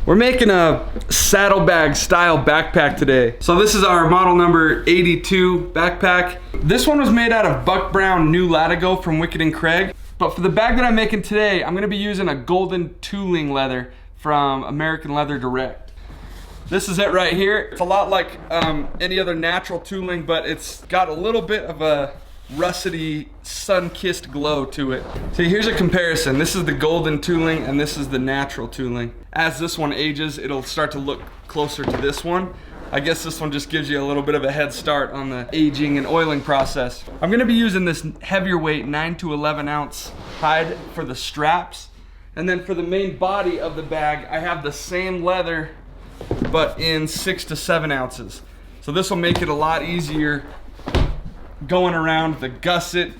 We're making a saddlebag style backpack today. So this is our model number 82 backpack. This one was made out of Buck Brown New Latigo from Wicked and Craig. But for the bag that I'm making today, I'm gonna be using a golden tooling leather from American Leather Direct. This is it right here. It's a lot like any other natural tooling, but it's got a little bit of a russety, sun-kissed glow to it. See, here's a comparison. This is the golden tooling and this is the natural tooling. As this one ages, it'll start to look closer to this one. I guess this one just gives you a little bit of a head start on the aging and oiling process. I'm gonna be using this heavier weight 9 to 11 ounce hide for the straps. And then for the main body of the bag, I have the same leather, but in 6 to 7 ounces. So this will make it a lot easier going around the gusset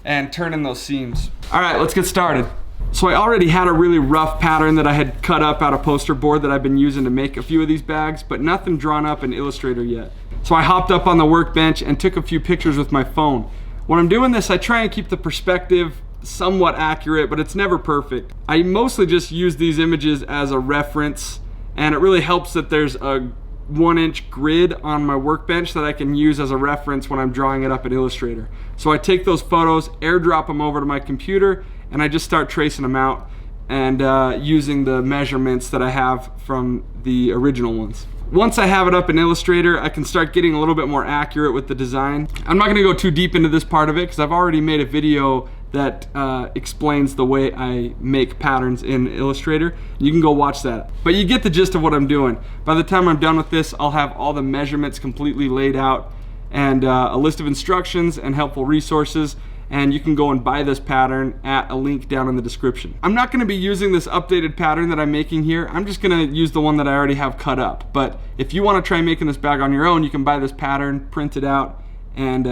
and turning those seams. All right, let's get started. So I already had a really rough pattern that I had cut up out of poster board that I've been using to make a few of these bags, but nothing drawn up in Illustrator yet. So I hopped up on the workbench and took a few pictures with my phone. When I'm doing this, I try and keep the perspective somewhat accurate, but it's never perfect. I mostly just use these images as a reference, and it really helps that there's a 1-inch grid on my workbench that I can use as a reference when I'm drawing it up in Illustrator. So I take those photos, airdrop them over to my computer, and I just start tracing them out and using the measurements that I have from the original ones. Once I have it up in Illustrator, I can start getting a little bit more accurate with the design. I'm not gonna go too deep into this part of it because I've already made a video that explains the way I make patterns in Illustrator. You can go watch that. But you get the gist of what I'm doing. By the time I'm done with this, I'll have all the measurements completely laid out and a list of instructions and helpful resources, and you can go and buy this pattern at a link down in the description. I'm not gonna be using this updated pattern that I'm making here. I'm just gonna use the one that I already have cut up. But if you wanna try making this bag on your own, you can buy this pattern, print it out, and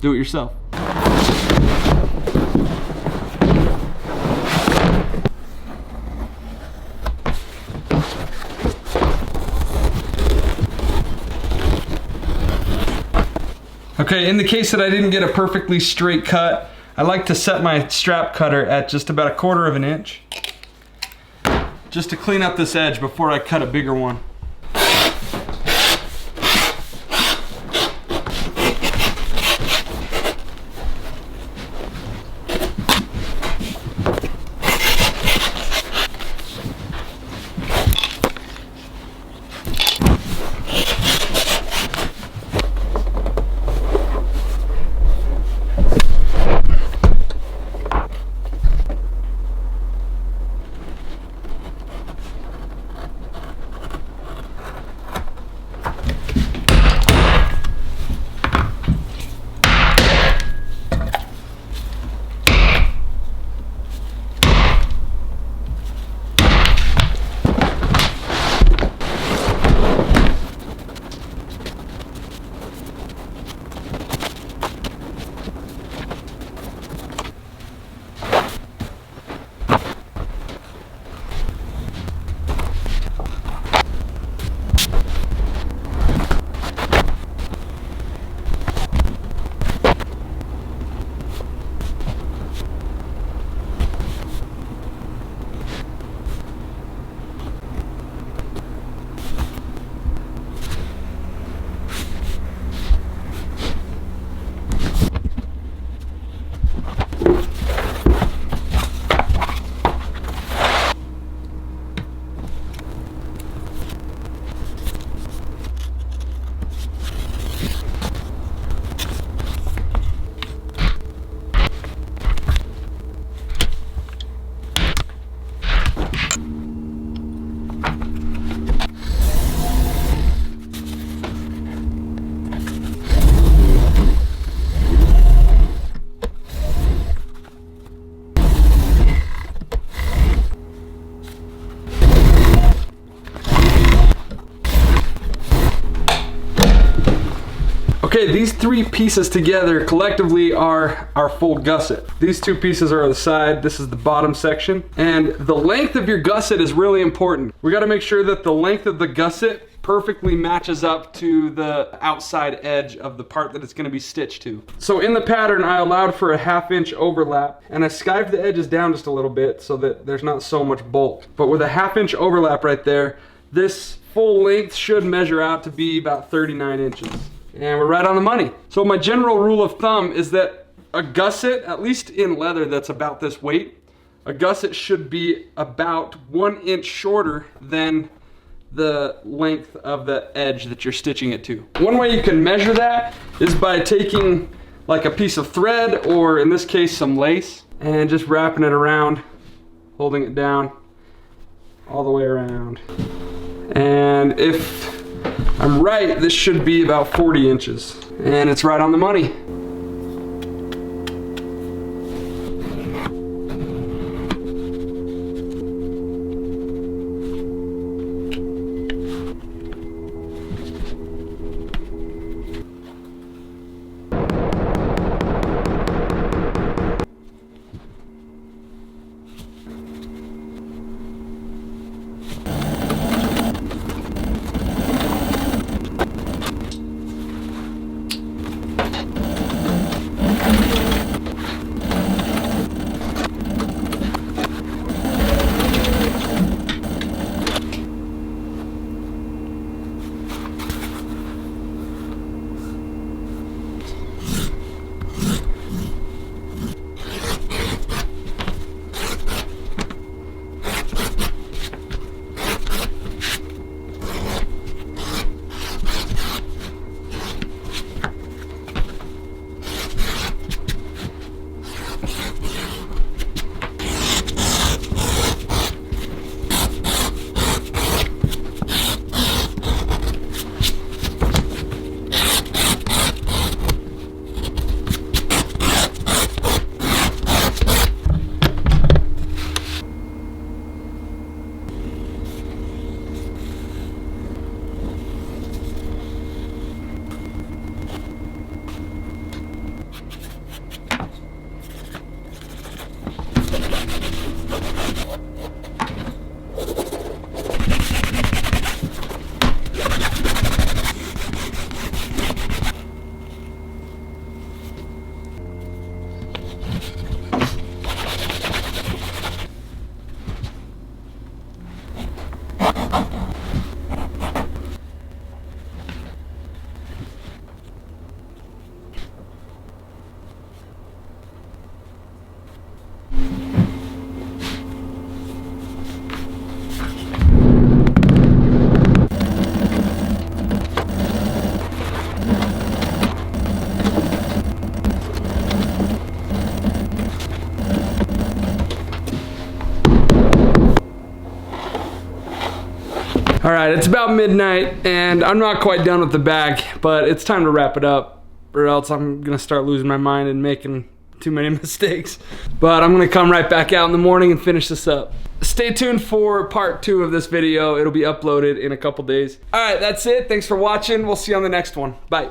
do it yourself. Okay, in the case that I didn't get a perfectly straight cut, I like to set my strap cutter at just about 1/4 of an inch, just to clean up this edge before I cut a bigger one. Okay, these three pieces together collectively are our full gusset. These two pieces are on the side, this is the bottom section. And the length of your gusset is really important. We gotta make sure that the length of the gusset perfectly matches up to the outside edge of the part that it's gonna be stitched to. So in the pattern, I allowed for a 1/2 inch overlap, and I skived the edges down just a little bit so that there's not so much bulk. But with a 1/2 inch overlap right there, this full length should measure out to be about 39 inches. And we're right on the money. So my general rule of thumb is that a gusset, at least in leather that's about this weight, a gusset should be about 1 inch shorter than the length of the edge that you're stitching it to. One way you can measure that is by taking like a piece of thread, or in this case some lace, and just wrapping it around, holding it down all the way around. And if I'm right, this should be about 40 inches. And it's right on the money. All right, it's about midnight and I'm not quite done with the bag, but it's time to wrap it up or else I'm gonna start losing my mind and making too many mistakes. But I'm gonna come right back out in the morning and finish this up. Stay tuned for part 2 of this video. It'll be uploaded in a couple days. All right, that's it. Thanks for watching. We'll see you on the next one. Bye.